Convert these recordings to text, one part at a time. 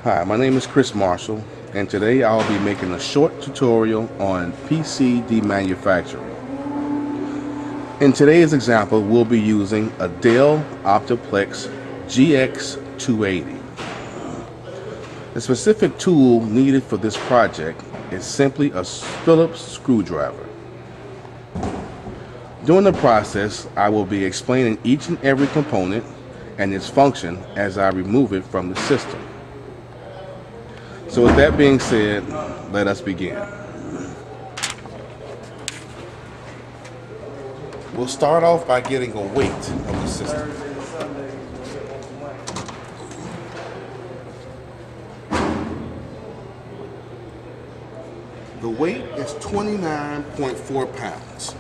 Hi, my name is Chris Marshall, and today I'll be making a short tutorial on PC demanufacturing. In today's example, we'll be using a Dell Optiplex GX280. The specific tool needed for this project is simply a Phillips screwdriver. During the process, I will be explaining each and every component and its function as I remove it from the system. So with that being said, let us begin. We'll start off by getting a weight of the system. The weight is 29.4 pounds,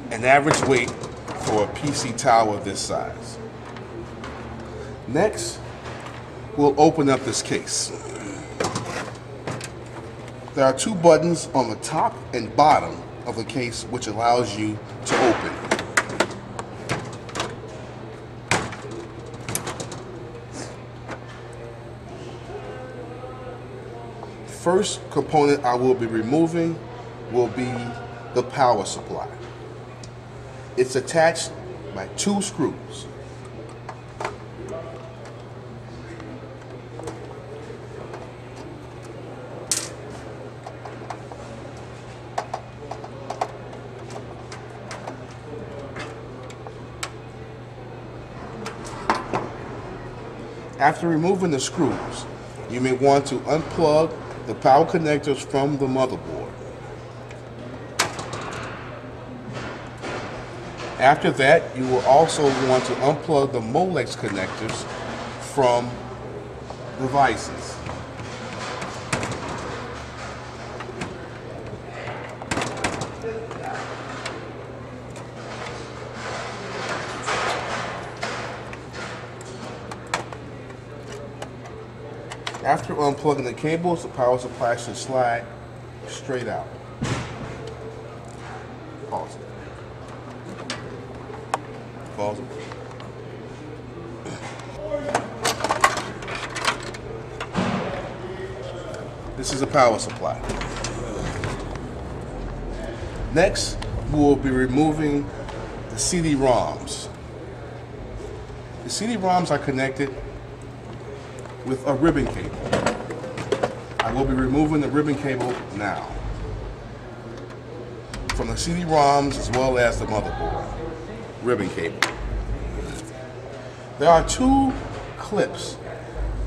an average weight for a PC tower this size. Next, we'll open up this case. There are two buttons on the top and bottom of the case which allows you to open. First component I will be removing will be the power supply. It's attached by two screws. After removing the screws, you may want to unplug the power connectors from the motherboard. After that, you will also want to unplug the Molex connectors from devices. After unplugging the cables, the power supply should slide straight out. Pause it. Pause it. This is a power supply. Next, we will be removing the CD-ROMs. The CD-ROMs are connected with a ribbon cable. I will be removing the ribbon cable now from the CD-ROMs as well as the motherboard. Ribbon cable. There are two clips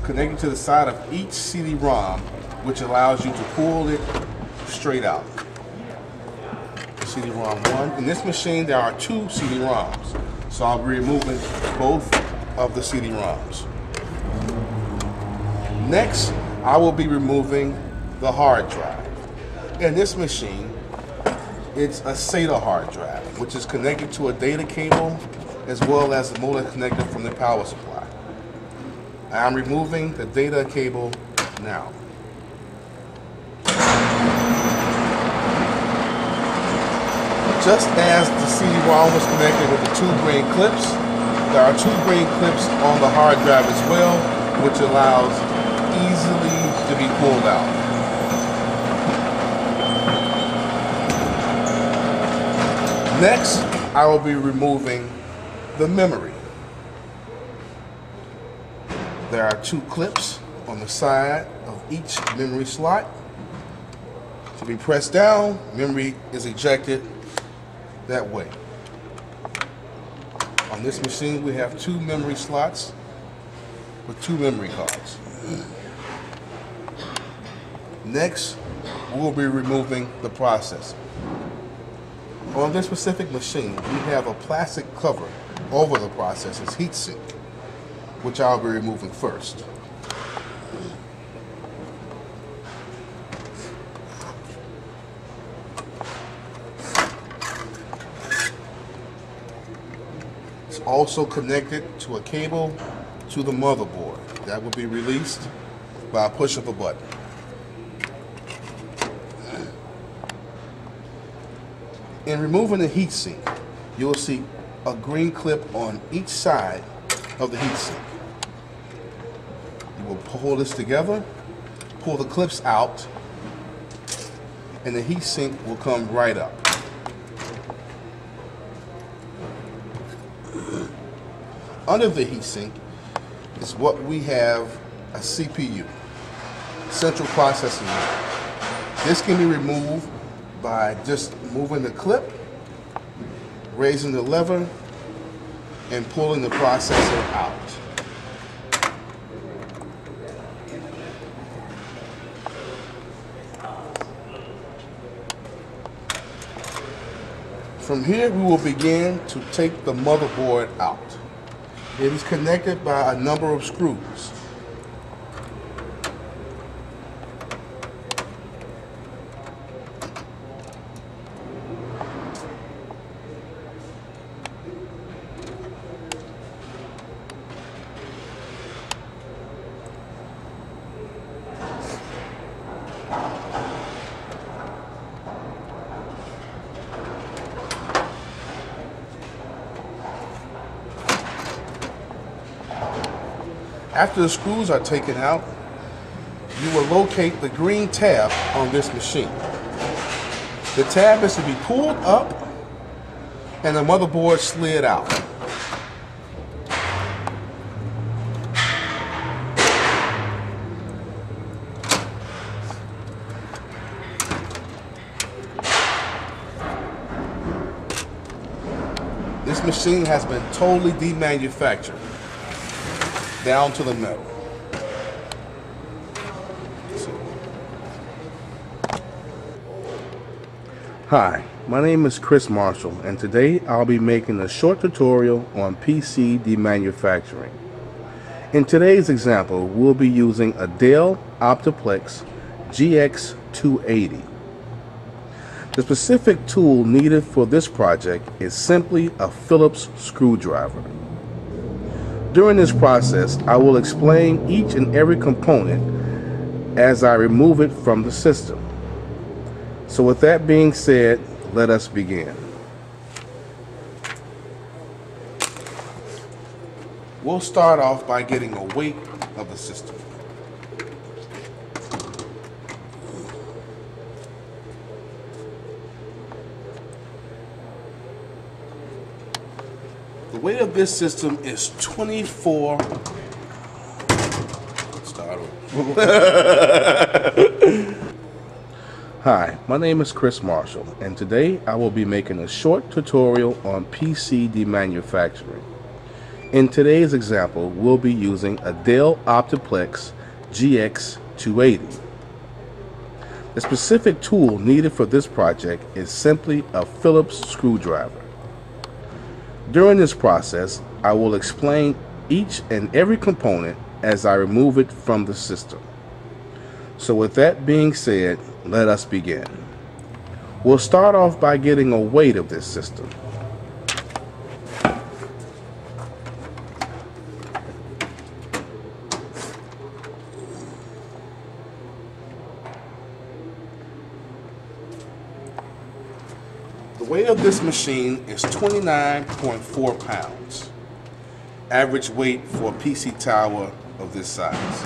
connected to the side of each CD-ROM which allows you to pull it straight out. CD-ROM 1. In this machine there are two CD-ROMs, so I'll be removing both of the CD-ROMs. Next, I will be removing the hard drive. In this machine, it's a SATA hard drive, which is connected to a data cable as well as the motor connector from the power supply. I'm removing the data cable now. Just as the CD-ROM was connected with the two green clips, there are two green clips on the hard drive as well, which allows easily to be pulled out. Next, I will be removing the memory. There are two clips on the side of each memory slot. To be pressed down, memory is ejected that way. On this machine, we have two memory slots with two memory cards. Next, we will be removing the processor. On this specific machine, we have a plastic cover over the processor's heatsink, which I'll be removing first. It's also connected to a cable to the motherboard. That will be released by a push of a button. In removing the heatsink, you'll see a green clip on each side of the heatsink. will pull this together, pull the clips out, and the heat sink will come right up. Under the heat sink is what we have a CPU, central processing unit. This can be removed by just moving the clip, raising the lever, and pulling the processor out. From here, we will begin to take the motherboard out. It is connected by a number of screws. After the screws are taken out, you will locate the green tab on this machine. The tab is to be pulled up and the motherboard slid out. This machine has been totally demanufactured, down to the metal. Hi, my name is Chris Marshall, and today I'll be making a short tutorial on PC demanufacturing. In today's example, we'll be using a Dell Optiplex GX280. The specific tool needed for this project is simply a Phillips screwdriver. During this process, I will explain each and every component as I remove it from the system. So with that being said, let us begin. We'll start off by getting a weight of the system. The weight of this system is 24. Start over. Hi, my name is Chris Marshall, and today I will be making a short tutorial on PC demanufacturing. In today's example, we'll be using a Dell Optiplex GX280. The specific tool needed for this project is simply a Phillips screwdriver. During this process, I will explain each and every component as I remove it from the system. So with that being said, let us begin. We'll start off by getting a weight of this system. The weight of this machine is 29.4 pounds. Average weight for a PC tower of this size.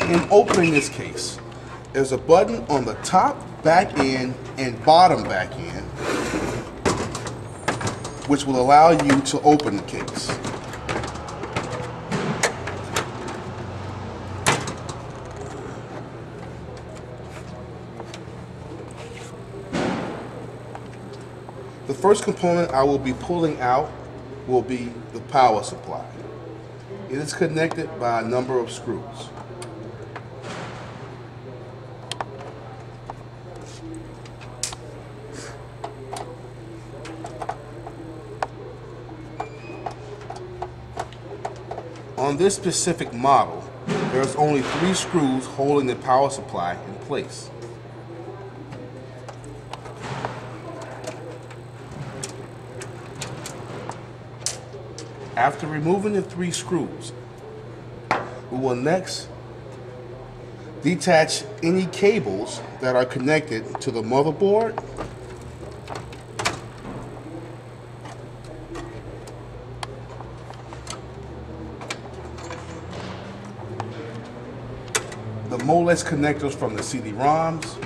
In opening this case, there's a button on the top back end and bottom back end which will allow you to open the case. The first component I will be pulling out will be the power supply. It is connected by a number of screws. On this specific model, there's only 3 screws holding the power supply in place. After removing the 3 screws, we will next detach any cables that are connected to the motherboard the MOLEX connectors from the CD-ROMs,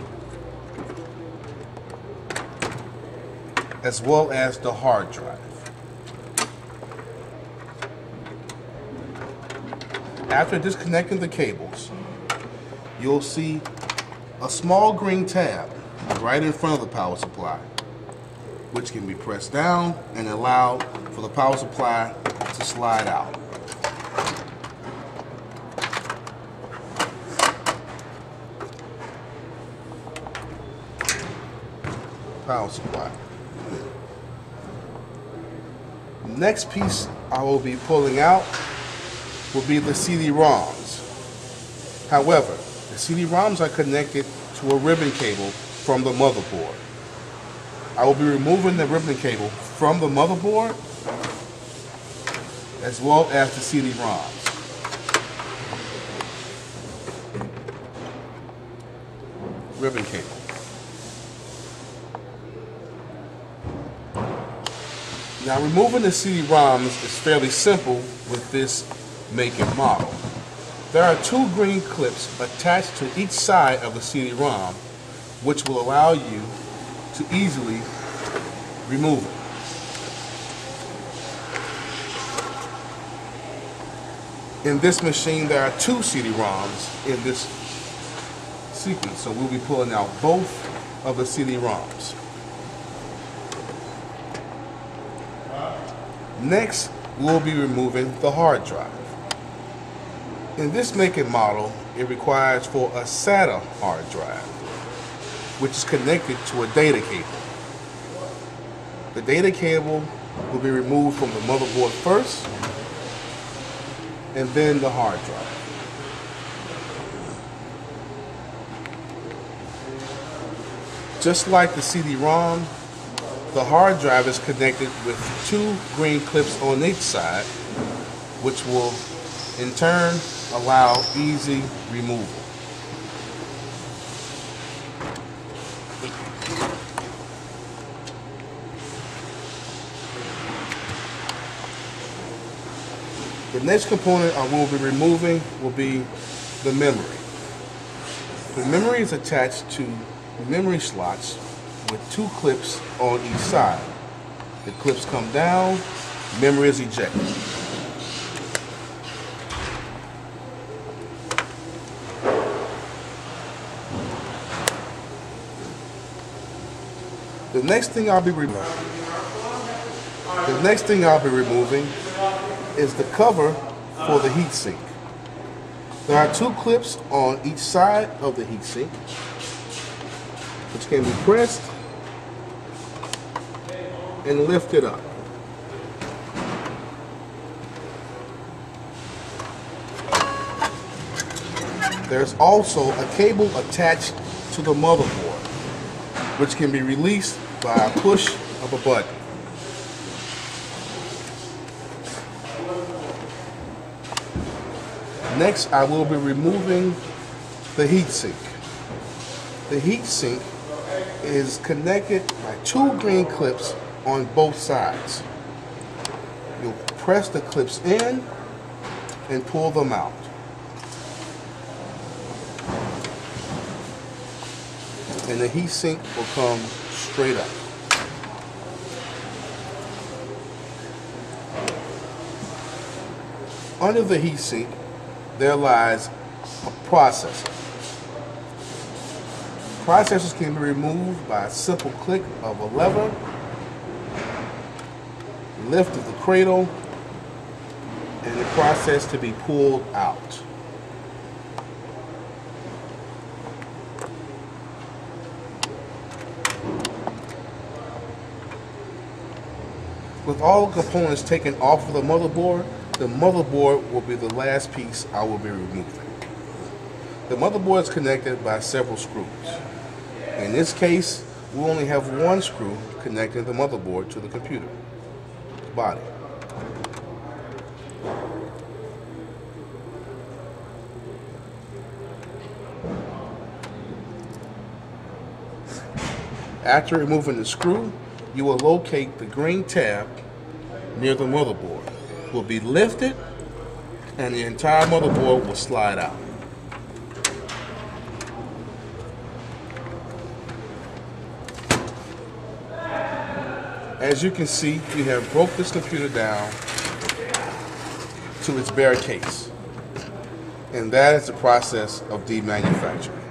as well as the hard drive. After disconnecting the cables, you'll see a small green tab right in front of the power supply, which can be pressed down and allow for the power supply to slide out. Power supply. Next piece I will be pulling out will be the CD-ROMs. However, the CD-ROMs are connected to a ribbon cable from the motherboard. I will be removing the ribbon cable from the motherboard as well as the CD-ROMs. Ribbon cable. Now, removing the CD-ROMs is fairly simple with this make and model. There are two green clips attached to each side of the CD-ROM, which will allow you to easily remove it. In this machine, there are two CD-ROMs in this sequence, so we'll be pulling out both of the CD-ROMs. Next, we'll be removing the hard drive. In this make and model, it requires for a SATA hard drive, which is connected to a data cable. The data cable will be removed from the motherboard first, and then the hard drive. Just like the CD-ROM, the hard drive is connected with two green clips on each side, which will in turn allow easy removal. The next component I will be removing will be the memory. The memory is attached to memory slots with two clips on each side. The clips come down, memory is ejected. The next thing I'll be removing is the cover for the heatsink. There are two clips on each side of the heatsink, which can be pressed and lifted up. There's also a cable attached to the motherboard, which can be released by a push of a button. Next, I will be removing the heatsink. The heatsink is connected by two green clips on both sides. You'll press the clips in and pull them out. And the heatsink will come straight up. Under the heatsink, there lies a processor. Processors can be removed by a simple click of a lever, lift of the cradle, and the process to be pulled out. With all the components taken off of the motherboard will be the last piece I will be removing. The motherboard is connected by several screws. In this case, we only have one screw connecting the motherboard to the computer body. After removing the screw, you will locate the green tab near the motherboard. It will be lifted and the entire motherboard will slide out. As you can see, we have broke this computer down to its bare case. And that is the process of demanufacturing.